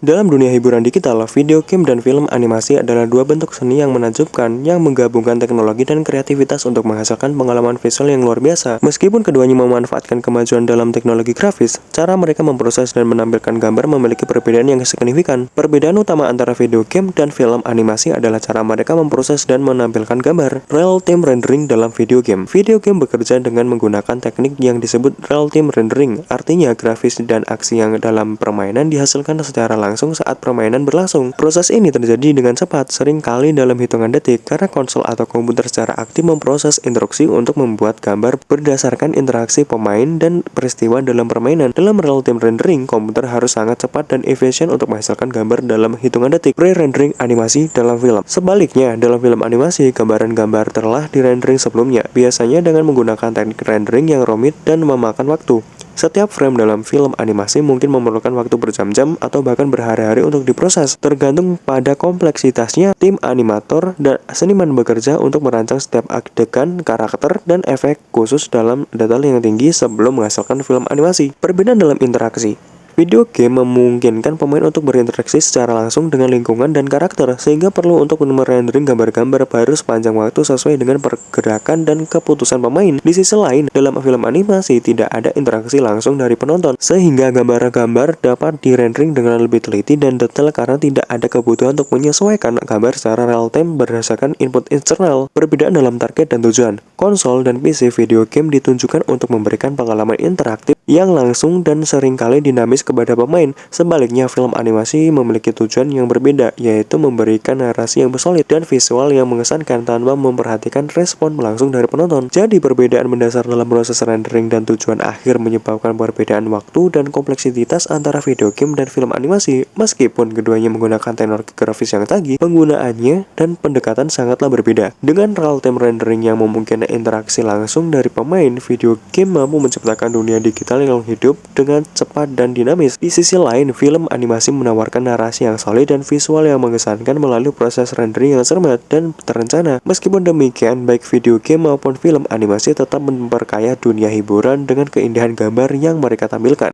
Dalam dunia hiburan digital, video game dan film animasi adalah dua bentuk seni yang menakjubkan yang menggabungkan teknologi dan kreativitas untuk menghasilkan pengalaman visual yang luar biasa. Meskipun keduanya memanfaatkan kemajuan dalam teknologi grafis, cara mereka memproses dan menampilkan gambar memiliki perbedaan yang signifikan. Perbedaan utama antara video game dan film animasi adalah cara mereka memproses dan menampilkan gambar. Real-time rendering dalam video game. Video game bekerja dengan menggunakan teknik yang disebut real-time rendering, artinya grafis dan aksi yang dalam permainan dihasilkan secara langsung saat permainan berlangsung. Proses ini terjadi dengan cepat, sering kali dalam hitungan detik, karena konsol atau komputer secara aktif memproses instruksi untuk membuat gambar berdasarkan interaksi pemain dan peristiwa dalam permainan. Dalam real-time rendering, komputer harus sangat cepat dan efisien untuk menghasilkan gambar dalam hitungan detik. Pre-rendering animasi dalam film. Sebaliknya, dalam film animasi, gambar telah direndering sebelumnya, biasanya dengan menggunakan teknik rendering yang rumit dan memakan waktu. Setiap frame dalam film animasi mungkin memerlukan waktu berjam-jam atau bahkan berhari-hari untuk diproses. Tergantung pada kompleksitasnya, tim animator dan seniman bekerja untuk merancang setiap adegan, karakter, dan efek khusus dalam detail yang tinggi sebelum menghasilkan film animasi. Perbedaan dalam interaksi. Video game memungkinkan pemain untuk berinteraksi secara langsung dengan lingkungan dan karakter, sehingga perlu untuk merendering gambar-gambar baru sepanjang waktu sesuai dengan pergerakan dan keputusan pemain. Di sisi lain, dalam film animasi tidak ada interaksi langsung dari penonton, sehingga gambar-gambar dapat direndering dengan lebih teliti dan detail karena tidak ada kebutuhan untuk menyesuaikan gambar secara real-time berdasarkan input eksternal. Perbedaan dalam target dan tujuan. Konsol dan PC video game ditunjukkan untuk memberikan pengalaman interaktif yang langsung dan seringkali dinamis kepada pemain. Sebaliknya, film animasi memiliki tujuan yang berbeda, yaitu memberikan narasi yang solid dan visual yang mengesankan tanpa memperhatikan respon langsung dari penonton. Jadi, perbedaan mendasar dalam proses rendering dan tujuan akhir menyebabkan perbedaan waktu dan kompleksitas antara video game dan film animasi. Meskipun keduanya menggunakan teknologi grafis yang canggih, penggunaannya dan pendekatan sangatlah berbeda. Dengan real-time rendering yang memungkinkan interaksi langsung dari pemain, video game mampu menciptakan dunia digital yang hidup dengan cepat dan dinamis. Di sisi lain, film animasi menawarkan narasi yang solid dan visual yang mengesankan melalui proses rendering yang cermat dan terencana. Meskipun demikian, baik video game maupun film animasi tetap memperkaya dunia hiburan dengan keindahan gambar yang mereka tampilkan.